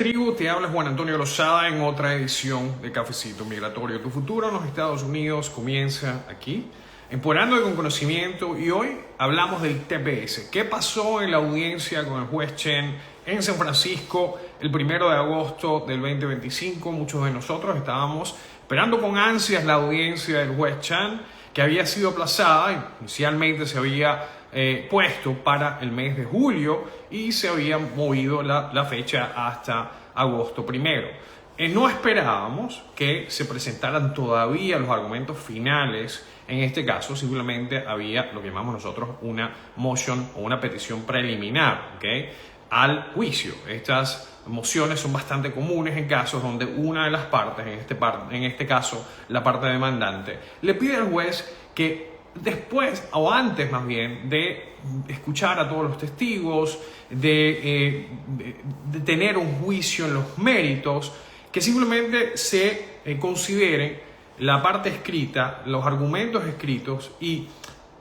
tribu, te habla Juan Antonio Lozada en otra edición de Cafecito Migratorio. Tu futuro en los Estados Unidos comienza aquí, empoderándote con conocimiento, y hoy hablamos del TPS. ¿Qué pasó en la audiencia con el juez Chen en San Francisco el 1 de agosto del 2025? Muchos de nosotros estábamos esperando con ansias la audiencia del juez Chen, que había sido aplazada. Inicialmente se había puesto para el mes de julio y se había movido la fecha hasta agosto 1. No esperábamos que se presentaran todavía los argumentos finales. En este caso simplemente había lo que llamamos nosotros una motion o una petición preliminar, ¿okay?, al juicio. Estas mociones son bastante comunes en casos donde una de las partes, en este caso la parte demandante, le pide al juez que después o antes más bien de escuchar a todos los testigos, de tener un juicio en los méritos, que simplemente se consideren la parte escrita, los argumentos escritos, y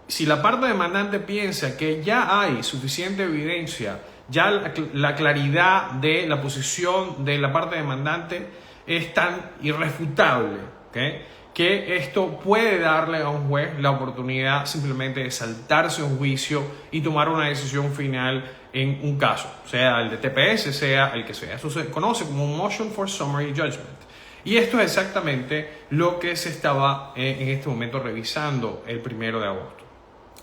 si la parte demandante piensa que ya hay suficiente evidencia, ya la claridad de la posición de la parte demandante es tan irrefutable, ¿okay?, que esto puede darle a un juez la oportunidad simplemente de saltarse un juicio y tomar una decisión final en un caso, sea el de TPS, sea el que sea. Eso se conoce como un Motion for Summary Judgment. Y esto es exactamente lo que se estaba en este momento revisando el 1 de agosto.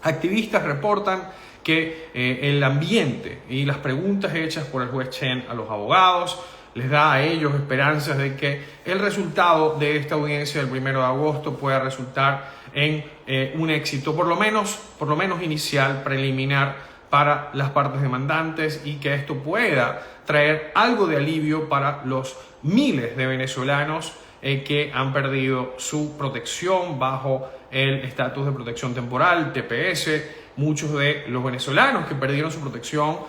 Activistas reportan que el ambiente y las preguntas hechas por el juez Chen a los abogados les da a ellos esperanzas de que el resultado de esta audiencia del 1 de agosto pueda resultar en un éxito, por lo menos inicial, preliminar, para las partes demandantes, y que esto pueda traer algo de alivio para los miles de venezolanos que han perdido su protección bajo el estatus de protección temporal, TPS. Muchos de los venezolanos que perdieron su protección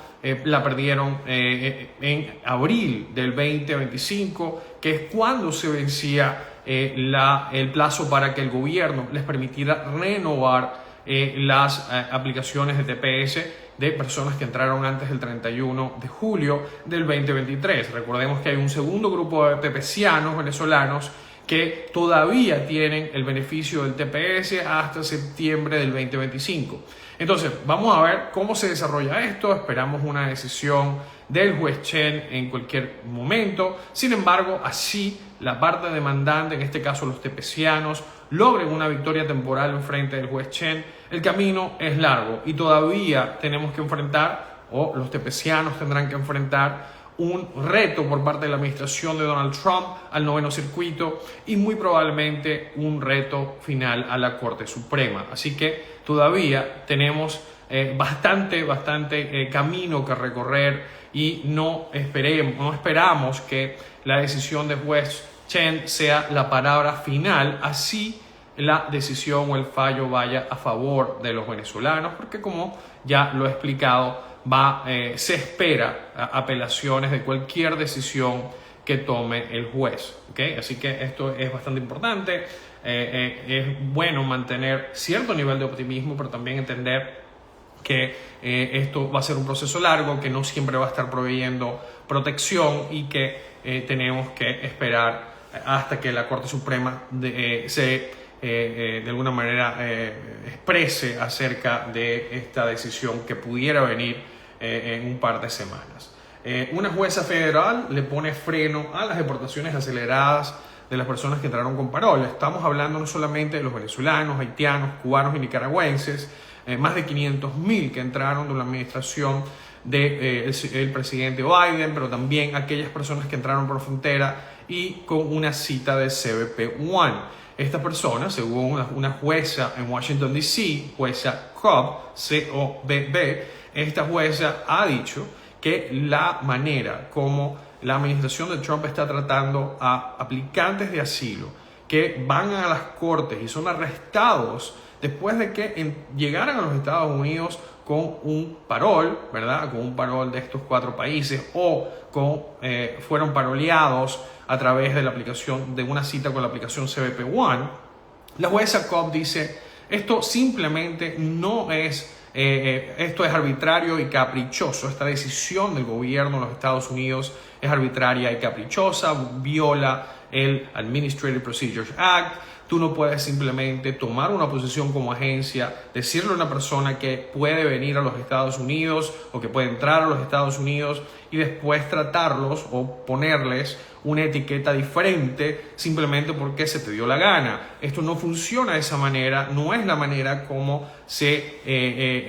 la perdieron en abril del 2025, que es cuando se vencía el plazo para que el gobierno les permitiera renovar las aplicaciones de TPS de personas que entraron antes del 31 de julio del 2023. Recordemos que hay un segundo grupo de tepecianos venezolanos que todavía tienen el beneficio del TPS hasta septiembre del 2025. Entonces, vamos a ver cómo se desarrolla esto. Esperamos una decisión del juez Chen en cualquier momento. Sin embargo, así la parte demandante, en este caso los tepecianos, logren una victoria temporal en frente del juez Chen, el camino es largo y todavía tenemos que enfrentar, o los tepecianos tendrán que enfrentar, un reto por parte de la administración de Donald Trump al 9º circuito y muy probablemente un reto final a la Corte Suprema. Así que todavía tenemos bastante camino que recorrer, y no esperamos que la decisión del juez Chen sea la palabra final, así la decisión o el fallo vaya a favor de los venezolanos, porque como ya lo he explicado, se espera apelaciones de cualquier decisión que tome el juez, ¿okay? Así que esto es bastante importante. Es bueno mantener cierto nivel de optimismo, pero también entender que esto va a ser un proceso largo, que no siempre va a estar proveyendo protección, y que tenemos que esperar hasta que la Corte Suprema de alguna manera exprese acerca de esta decisión que pudiera venir en un par de semanas. Una jueza federal le pone freno a las deportaciones aceleradas de las personas que entraron con parol. Estamos hablando no solamente de los venezolanos, haitianos, cubanos y nicaragüenses, más de 500,000 que entraron de la administración del presidente Biden, pero también aquellas personas que entraron por frontera y con una cita de CBP-1. Esta persona, según una jueza en Washington, D.C., jueza Cobb, C-O-B-B, esta jueza ha dicho que la manera como la administración de Trump está tratando a aplicantes de asilo que van a las cortes y son arrestados después de que llegaran a los Estados Unidos con un parol, ¿verdad?, con un parol de estos 4 países, o fueron paroleados a través de la aplicación de una cita con la aplicación CBP-1, la jueza Cobb dice: esto simplemente no es esto es arbitrario y caprichoso. Esta decisión del gobierno de los Estados Unidos es arbitraria y caprichosa, viola el Administrative Procedures Act. Tú no puedes simplemente tomar una posición como agencia, decirle a una persona que puede venir a los Estados Unidos o que puede entrar a los Estados Unidos y después tratarlos o ponerles una etiqueta diferente simplemente porque se te dio la gana. Esto no funciona de esa manera, no es la manera como se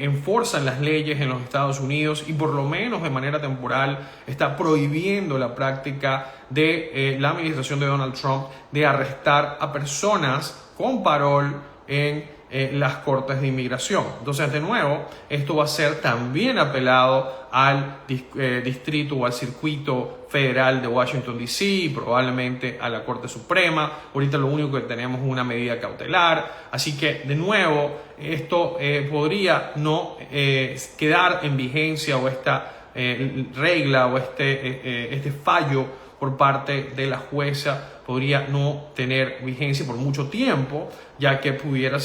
enforzan las leyes en los Estados Unidos, y por lo menos de manera temporal está prohibiendo la práctica de la administración de Donald Trump de arrestar a personas con parol en las cortes de inmigración. Entonces, de nuevo, esto va a ser también apelado al distrito o al circuito federal de Washington, D.C., y probablemente a la Corte Suprema. Ahorita lo único que tenemos es una medida cautelar. Así que, de nuevo, esto podría no quedar en vigencia, o esta regla o este fallo por parte de la jueza podría no tener vigencia por mucho tiempo, ya que pudiera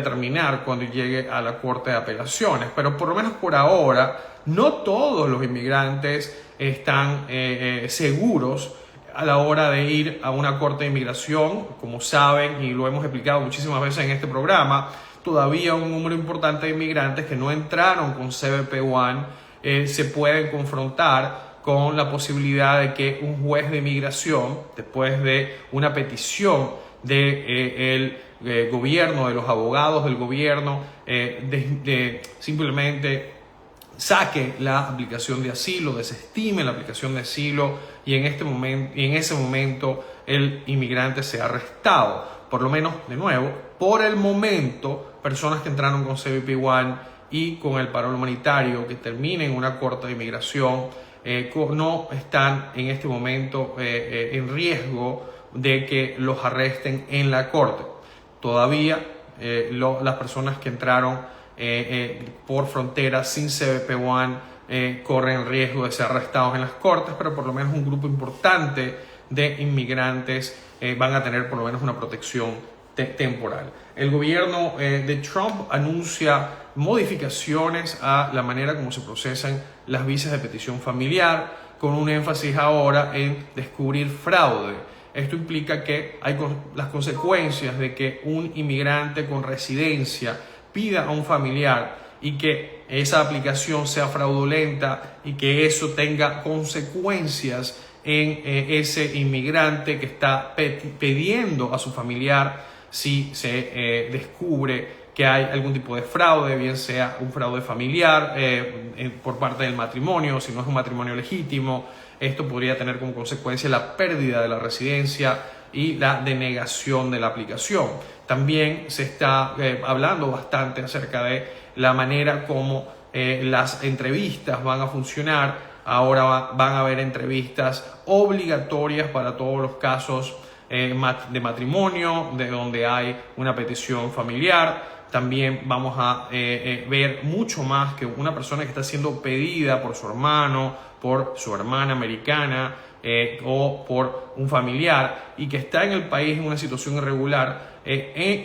terminar cuando llegue a la Corte de Apelaciones. Pero por lo menos por ahora, no todos los inmigrantes están seguros a la hora de ir a una corte de inmigración. Como saben, y lo hemos explicado muchísimas veces en este programa, todavía un número importante de inmigrantes que no entraron con CBP-1 se pueden confrontar con la posibilidad de que un juez de inmigración, después de una petición del gobierno, de los abogados del gobierno, simplemente saque la aplicación de asilo, desestime la aplicación de asilo, y en ese momento el inmigrante sea arrestado. Por lo menos, de nuevo, por el momento, personas que entraron con CBP-1 y con el parol humanitario que terminen una corte de inmigración no están en este momento en riesgo de que los arresten en la corte. Todavía las personas que entraron por frontera sin CBP-1 corren el riesgo de ser arrestados en las cortes, pero por lo menos un grupo importante de inmigrantes van a tener por lo menos una protección temporal. El gobierno de Trump anuncia modificaciones a la manera como se procesan las visas de petición familiar, con un énfasis ahora en descubrir fraude. Esto implica que hay las consecuencias de que un inmigrante con residencia pida a un familiar y que esa aplicación sea fraudulenta, y que eso tenga consecuencias en ese inmigrante que está pidiendo a su familiar si se descubre que hay algún tipo de fraude, bien sea un fraude familiar por parte del matrimonio, si no es un matrimonio legítimo. Esto podría tener como consecuencia la pérdida de la residencia y la denegación de la aplicación. También se está hablando bastante acerca de la manera como las entrevistas van a funcionar. Ahora van a haber entrevistas obligatorias para todos los casos de matrimonio, de donde hay una petición familiar. También vamos a ver mucho más que una persona que está siendo pedida por su hermano, por su hermana americana o por un familiar, y que está en el país en una situación irregular.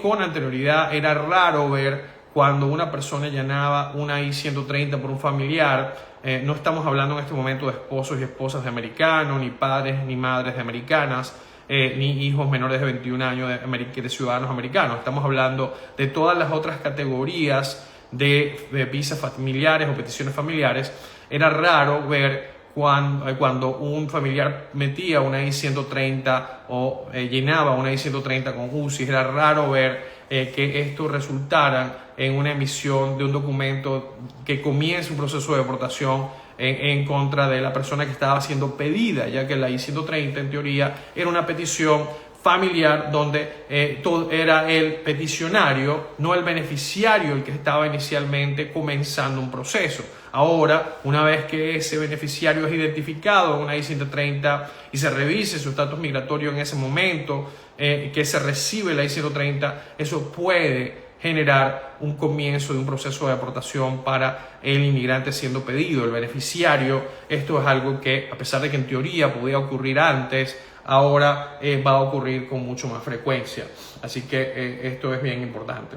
Con anterioridad era raro ver cuando una persona llenaba una I-130 por un familiar. No estamos hablando en este momento de esposos y esposas de americanos, ni padres ni madres de americanas, ni hijos menores de 21 años de ciudadanos americanos. Estamos hablando de todas las otras categorías de visas familiares o peticiones familiares. Era raro ver cuando un familiar metía una I-130 o llenaba una I-130 con UCI. Era raro ver que esto resultara en una emisión de un documento que comience un proceso de deportación en contra de la persona que estaba siendo pedida, ya que la I-130 en teoría era una petición familiar donde todo era el peticionario, no el beneficiario, el que estaba inicialmente comenzando un proceso. Ahora, una vez que ese beneficiario es identificado en una I-130 y se revise su estatus migratorio en ese momento que se recibe la I-130, eso puede generar un comienzo de un proceso de deportación para el inmigrante siendo pedido, el beneficiario. Esto es algo que, a pesar de que en teoría podía ocurrir antes, ahora va a ocurrir con mucho más frecuencia. Así que esto es bien importante.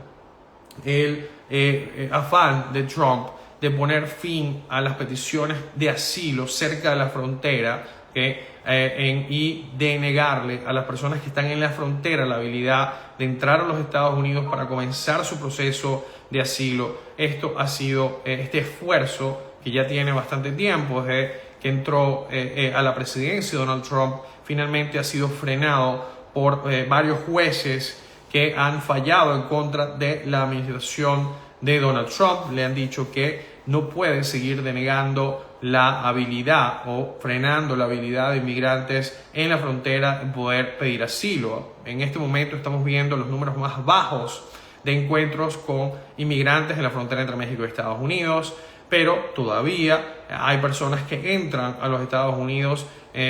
el afán de Trump de poner fin a las peticiones de asilo cerca de la frontera y de negarle a las personas que están en la frontera la habilidad de entrar a los Estados Unidos para comenzar su proceso de asilo. Esto ha sido este esfuerzo que ya tiene bastante tiempo desde que entró a la presidencia Donald Trump, finalmente ha sido frenado por varios jueces que han fallado en contra de la administración de Donald Trump. Le han dicho que no puede seguir denegando la habilidad o frenando la habilidad de inmigrantes en la frontera en poder pedir asilo. En este momento estamos viendo los números más bajos de encuentros con inmigrantes en la frontera entre México y Estados Unidos, pero todavía hay personas que entran a los Estados Unidos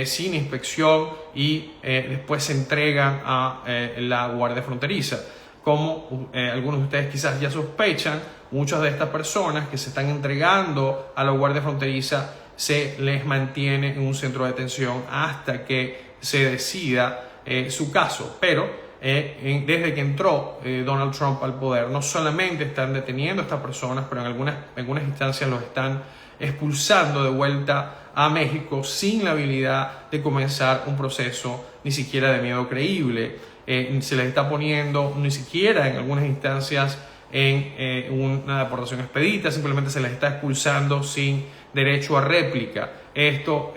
sin inspección y después se entregan a la Guardia Fronteriza. Como algunos de ustedes quizás ya sospechan, muchas de estas personas que se están entregando a la Guardia Fronteriza se les mantiene en un centro de detención hasta que se decida su caso. Pero desde que entró Donald Trump al poder, no solamente están deteniendo a estas personas, pero en algunas instancias los están expulsando de vuelta a México sin la habilidad de comenzar un proceso ni siquiera de miedo creíble. Se les está poniendo ni siquiera en algunas instancias en una deportación expedita, simplemente se les está expulsando sin derecho a réplica. Esto,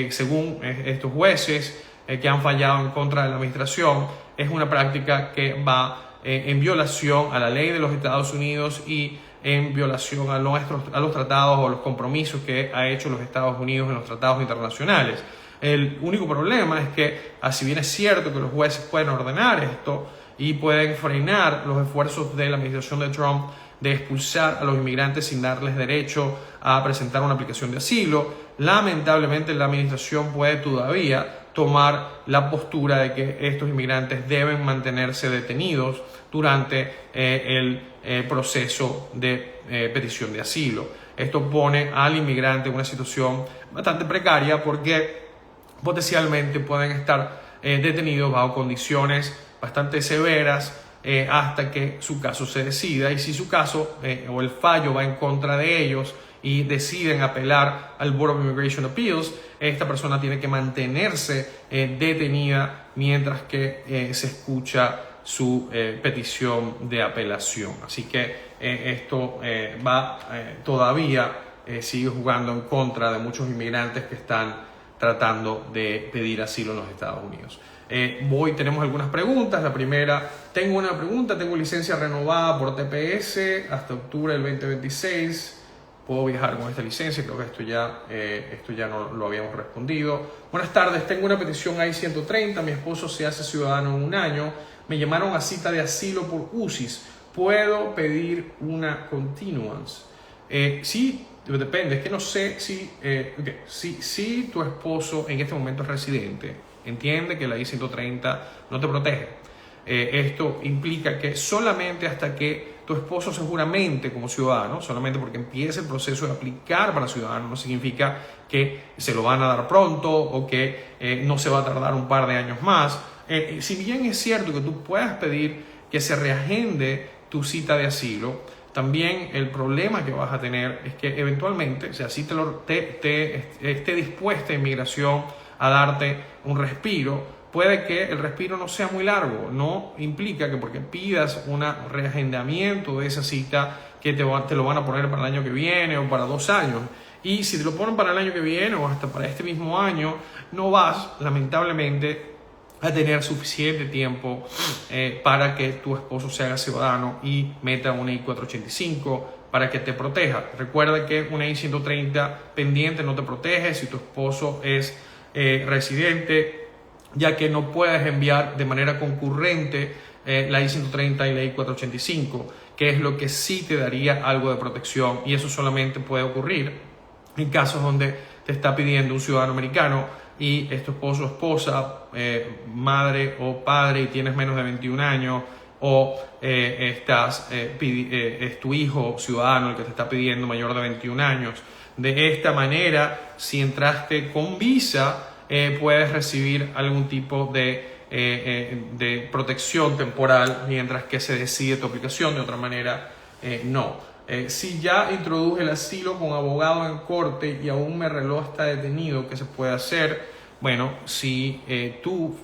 según estos jueces que han fallado en contra de la administración, es una práctica que va en violación a la ley de los Estados Unidos y en violación a los tratados o los compromisos que ha hecho los Estados Unidos en los tratados internacionales. El único problema es que, si bien es cierto que los jueces pueden ordenar esto y pueden frenar los esfuerzos de la administración de Trump de expulsar a los inmigrantes sin darles derecho a presentar una aplicación de asilo, lamentablemente la administración puede todavía tomar la postura de que estos inmigrantes deben mantenerse detenidos durante el proceso de petición de asilo. Esto pone al inmigrante en una situación bastante precaria porque potencialmente pueden estar detenidos bajo condiciones bastante severas hasta que su caso se decida, y si su caso o el fallo va en contra de ellos y deciden apelar al Board of Immigration Appeals, esta persona tiene que mantenerse detenida mientras que se escucha su petición de apelación. Así que esto todavía sigue jugando en contra de muchos inmigrantes que están tratando de pedir asilo en los Estados Unidos. Tenemos algunas preguntas. La primera, tengo licencia renovada por TPS hasta octubre del 2026. ¿Puedo viajar con esta licencia? Creo que esto ya no lo habíamos respondido. Buenas tardes, tengo una petición I-130. Mi esposo se hace ciudadano en un año. Me llamaron a cita de asilo por UCIS. ¿Puedo pedir una continuance? Sí, depende. Es que no sé si tu esposo en este momento es residente, entiende que la I-130 no te protege. Esto implica que solamente hasta que tu esposo se juramente como ciudadano, solamente porque empiece el proceso de aplicar para ciudadano, no significa que se lo van a dar pronto o que no se va a tardar un par de años más. Si bien es cierto que tú puedas pedir que se reagende tu cita de asilo, también el problema que vas a tener es que eventualmente, o sea, si esté dispuesta inmigración a darte un respiro, puede que el respiro no sea muy largo. No implica que porque pidas un reagendamiento de esa cita que te lo van a poner para el año que viene o para 2 años. Y si te lo ponen para el año que viene o hasta para este mismo año, no vas, lamentablemente, a tener suficiente tiempo para que tu esposo se haga ciudadano y meta una I-485 para que te proteja. Recuerda que una I-130 pendiente no te protege si tu esposo es residente, ya que no puedes enviar de manera concurrente la I-130 y la I-485, que es lo que sí te daría algo de protección, y eso solamente puede ocurrir en casos donde te está pidiendo un ciudadano americano y es tu esposo o esposa, madre o padre, y tienes menos de 21 años, o es tu hijo ciudadano el que te está pidiendo mayor de 21 años. De esta manera, si entraste con visa, puedes recibir algún tipo de protección temporal mientras que se decide tu aplicación. De otra manera, No. Si ya introduje el asilo con abogado en corte y aún mi reloj está detenido, ¿qué se puede hacer? Bueno, si tú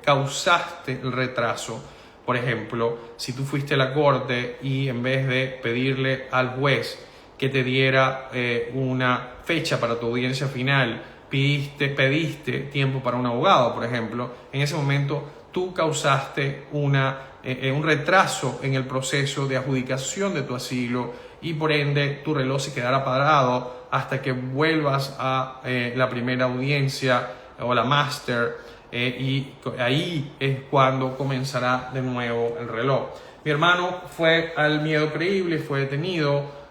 causaste el retraso, por ejemplo, si tú fuiste a la corte y en vez de pedirle al juez que te diera una fecha para tu audiencia final, pediste tiempo para un abogado, por ejemplo, en ese momento tú causaste un retraso en el proceso de adjudicación de tu asilo y por ende tu reloj se quedará parado hasta que vuelvas a la primera audiencia o la máster y ahí es cuando comenzará de nuevo el reloj. Mi hermano fue al miedo creíble, fue detenido,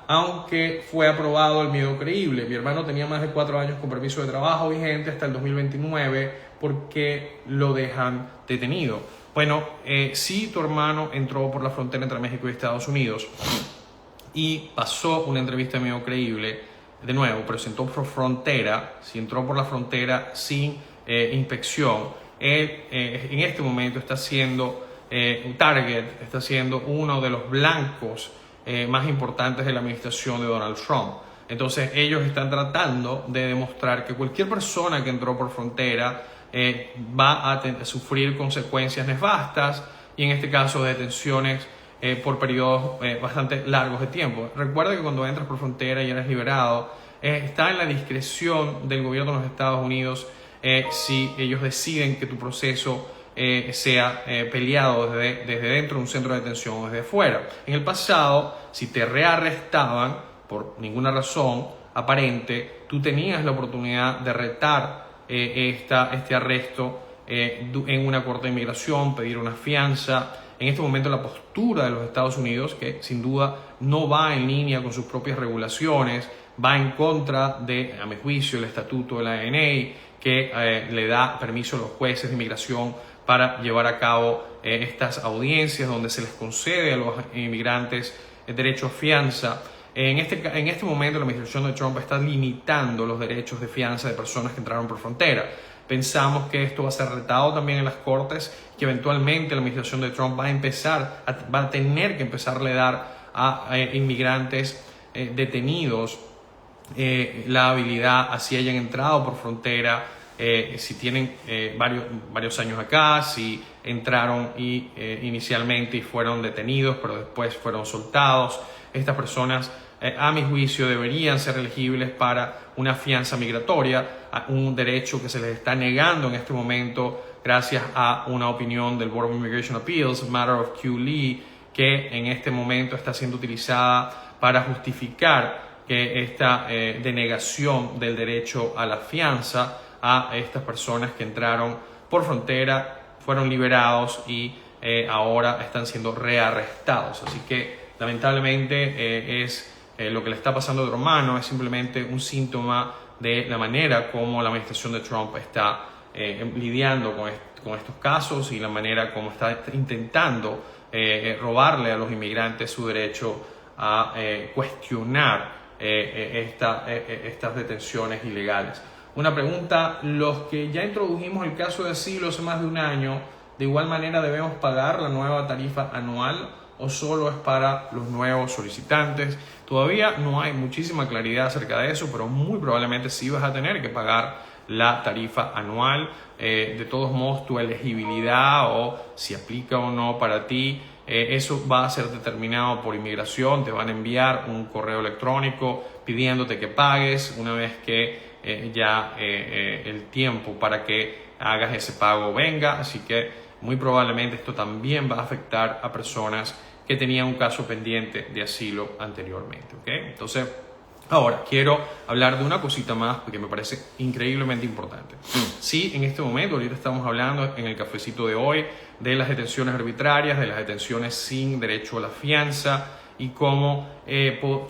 aunque fue aprobado el miedo creíble. Mi hermano tenía más de 4 años con permiso de trabajo vigente hasta el 2029 porque lo dejan detenido. Bueno, si tu hermano entró por la frontera entre México y Estados Unidos y pasó una entrevista de miedo creíble, de nuevo, pero si entró por frontera, si entró por la frontera sin inspección, él en este momento está siendo un target, está siendo uno de los blancos más importantes de la administración de Donald Trump. Entonces ellos están tratando de demostrar que cualquier persona que entró por frontera va a sufrir consecuencias nefastas y en este caso detenciones por periodos bastante largos de tiempo. Recuerda que cuando entras por frontera y eres liberado, está en la discreción del gobierno de los Estados Unidos si ellos deciden que tu proceso sea peleado desde dentro de un centro de detención o desde fuera. En el pasado, si te rearrestaban por ninguna razón aparente, tú tenías la oportunidad de retar este arresto en una corte de inmigración, pedir una fianza. En este momento la postura de los Estados Unidos, que sin duda no va en línea con sus propias regulaciones, va en contra de, a mi juicio, el estatuto de la ANA, que le da permiso a los jueces de inmigración para llevar a cabo estas audiencias donde se les concede a los inmigrantes el derecho a fianza. En este momento la administración de Trump está limitando los derechos de fianza de personas que entraron por frontera. Pensamos que esto va a ser retado también en las cortes, que eventualmente la administración de Trump va a tener que empezarle a dar a inmigrantes detenidos la habilidad, así hayan entrado por frontera, si tienen varios años acá, si entraron inicialmente y fueron detenidos, pero después fueron soltados. Estas personas, a mi juicio, deberían ser elegibles para una fianza migratoria, un derecho que se les está negando en este momento gracias a una opinión del Board of Immigration Appeals, Matter of Q. Lee, que en este momento está siendo utilizada para justificar que esta denegación del derecho a la fianza a estas personas que entraron por frontera, fueron liberados y ahora están siendo rearrestados. Así que lamentablemente lo que le está pasando a tu hermano es simplemente un síntoma de la manera como la administración de Trump está lidiando con estos casos y la manera como está intentando robarle a los inmigrantes su derecho a cuestionar estas detenciones ilegales. Una pregunta: los que ya introdujimos el caso de asilo hace más de un año, ¿de igual manera debemos pagar la nueva tarifa anual o solo es para los nuevos solicitantes? Todavía no hay muchísima claridad acerca de eso, pero muy probablemente sí vas a tener que pagar la tarifa anual. De todos modos, tu elegibilidad o si aplica o no para ti, eso va a ser determinado por inmigración. Te van a enviar un correo electrónico pidiéndote que pagues una vez que el tiempo para que hagas ese pago venga. Así que muy probablemente esto también va a afectar a personas que tenían un caso pendiente de asilo anteriormente, ¿ok? Entonces, ahora quiero hablar de una cosita más porque me parece increíblemente importante. Sí, en este momento, ahorita estamos hablando en el cafecito de hoy de las detenciones arbitrarias, de las detenciones sin derecho a la fianza y cómo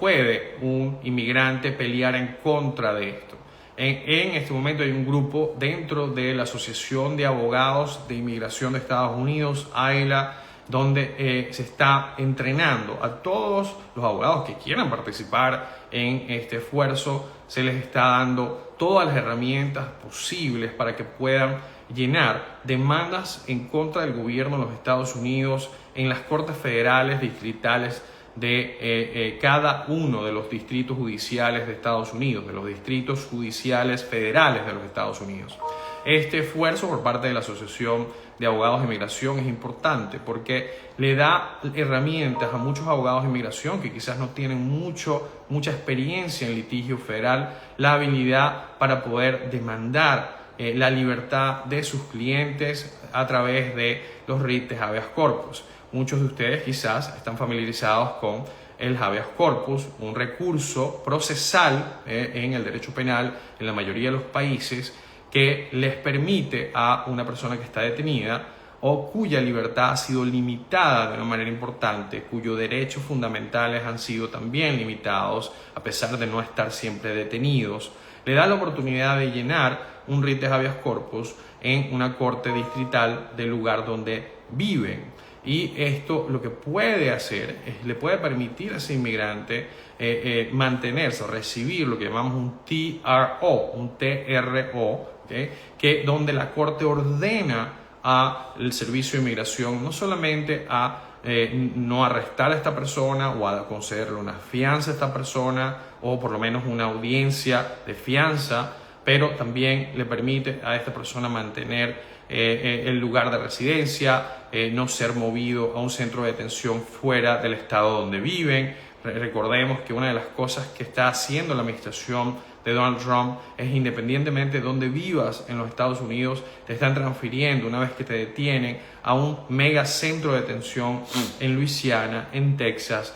puede un inmigrante pelear en contra de esto. En este momento hay un grupo dentro de la Asociación de Abogados de Inmigración de Estados Unidos, AILA, donde se está entrenando a todos los abogados que quieran participar en este esfuerzo. Se les está dando todas las herramientas posibles para que puedan llenar demandas en contra del gobierno de los Estados Unidos en las cortes federales, distritales de cada uno de los distritos judiciales de Estados Unidos, de los distritos judiciales federales de los Estados Unidos. Este esfuerzo por parte de la Asociación de Abogados de Inmigración es importante porque le da herramientas a muchos abogados de inmigración que quizás no tienen mucha experiencia en litigio federal, la habilidad para poder demandar la libertad de sus clientes a través de los writs de habeas corpus. Muchos de ustedes quizás están familiarizados con el habeas corpus, un recurso procesal en el derecho penal en la mayoría de los países que les permite a una persona que está detenida o cuya libertad ha sido limitada de una manera importante, cuyos derechos fundamentales han sido también limitados a pesar de no estar siempre detenidos, le da la oportunidad de llenar un writ de habeas corpus en una corte distrital del lugar donde viven. Y esto lo que puede hacer es, le puede permitir a ese inmigrante mantenerse, recibir lo que llamamos un TRO, ¿okay? Que donde la corte ordena al servicio de inmigración no solamente a no arrestar a esta persona o a concederle una fianza a esta persona o por lo menos una audiencia de fianza, pero también le permite a esta persona mantener el lugar de residencia, no ser movido a un centro de detención fuera del estado donde viven. Recordemos que una de las cosas que está haciendo la administración de Donald Trump es, independientemente de donde vivas en los Estados Unidos, te están transfiriendo una vez que te detienen a un mega centro de detención en Luisiana, en Texas.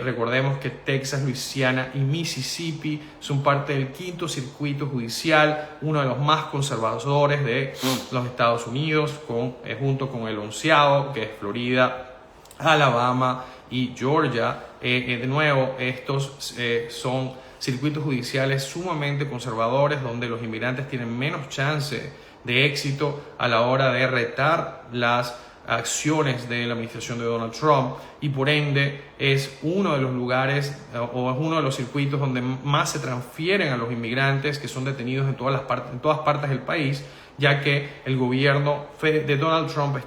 Recordemos que Texas, Luisiana y Mississippi son parte del 5º circuito judicial, uno de los más conservadores de los Estados Unidos, junto con el 11º, que es Florida, Alabama y Georgia. De nuevo, estos son circuitos judiciales sumamente conservadores donde los inmigrantes tienen menos chance de éxito a la hora de retar las acciones de la administración de Donald Trump, y por ende es uno de los lugares o es uno de los circuitos donde más se transfieren a los inmigrantes que son detenidos en todas partes del país, ya que el gobierno de Donald Trump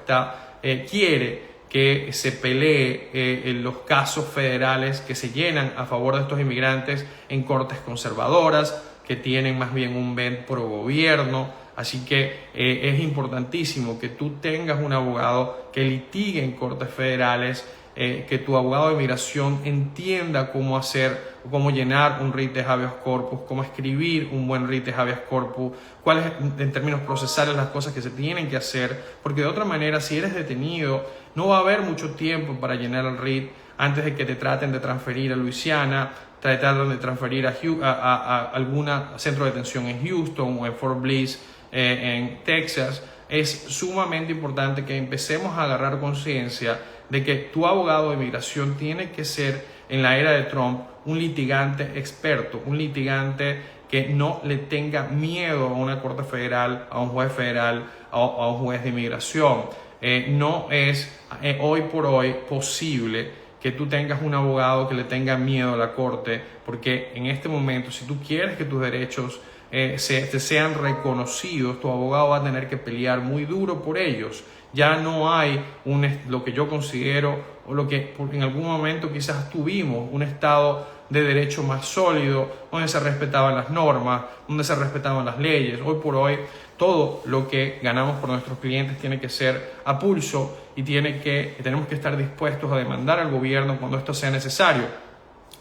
quiere que se pelee en los casos federales que se llenan a favor de estos inmigrantes en cortes conservadoras, que tienen más bien un bent pro gobierno. Así que es importantísimo que tú tengas un abogado que litigue en cortes federales, que tu abogado de inmigración entienda cómo hacer, cómo llenar un writ de habeas corpus, cómo escribir un buen writ de habeas corpus, cuáles en términos procesales las cosas que se tienen que hacer, porque de otra manera, si eres detenido, no va a haber mucho tiempo para llenar el writ antes de que te traten de transferir a Luisiana, tratan de transferir a algún centro de detención en Houston o en Fort Bliss, en Texas. Es sumamente importante que empecemos a agarrar conciencia de que tu abogado de inmigración tiene que ser, en la era de Trump, un litigante experto, un litigante que no le tenga miedo a una corte federal, a un juez federal, a un juez de inmigración. No es hoy por hoy posible que tú tengas un abogado que le tenga miedo a la corte, porque en este momento, si tú quieres que tus derechos te sean reconocidos, tu abogado va a tener que pelear muy duro por ellos. Ya no hay lo que yo considero, o lo que en algún momento quizás tuvimos, un Estado de derecho más sólido, donde se respetaban las normas, donde se respetaban las leyes. Hoy por hoy, todo lo que ganamos por nuestros clientes tiene que ser a pulso y tenemos que estar dispuestos a demandar al gobierno cuando esto sea necesario.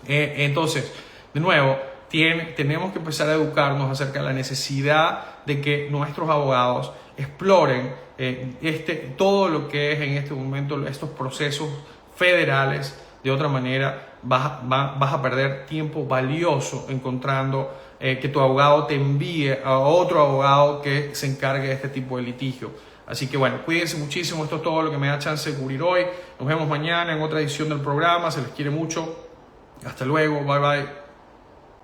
Entonces, de nuevo, tenemos que empezar a educarnos acerca de la necesidad de que nuestros abogados exploren todo lo que es en este momento estos procesos federales. De otra manera vas a perder tiempo valioso encontrando que tu abogado te envíe a otro abogado que se encargue de este tipo de litigio. Así que bueno, cuídense muchísimo. Esto es todo lo que me da chance de cubrir hoy. Nos vemos mañana en otra edición del programa. Se les quiere mucho. Hasta luego. Bye bye.